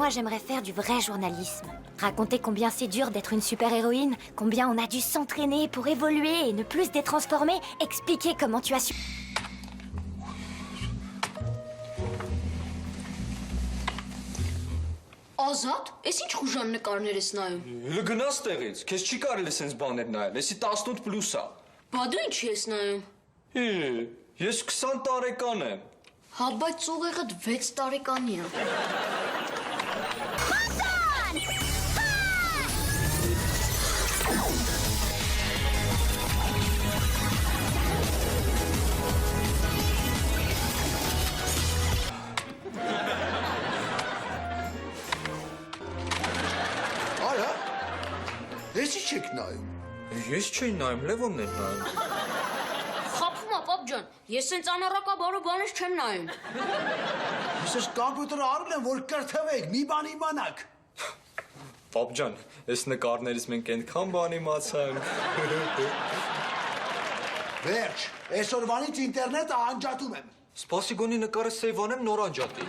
Moi, j'aimerais faire du vrai journalisme. Raconter combien c'est dur d'être une super-héroïne, combien on a dû s'entraîner pour évoluer et ne plus se détransformer, expliquer comment tu as su... Ազատ, ես ինչ խուժան նկարներ ես նայում։ Գնաս տեղից, քեզ չի կարելի սենց բաներ նայել, եսի 18+ է։ Բա դու ինչ ես նայում։ Ես 20 տարեկան եմ։ Հա, բայց ուղեղդ 6 տարեկանի է։ Արա, ես ի չեք նայում։ Ես չէի նայում, Լևոնն էր նայում։ Խափում է, պապ ջան, ես սենց անառակաբարո բաներ չեմ նայում։ Ես ես կամպյուտերը արել եմ, որ կրթվեք, մի բան իմանաք։ Պապ ջան, այս նկարներից մենք այնքան բան իմացանք։ Վերջ, այսօրվանից ինտերնետը անջատում եմ։ Սպասի գոնի նկարը սեյվ անեմ, նոր անջատի։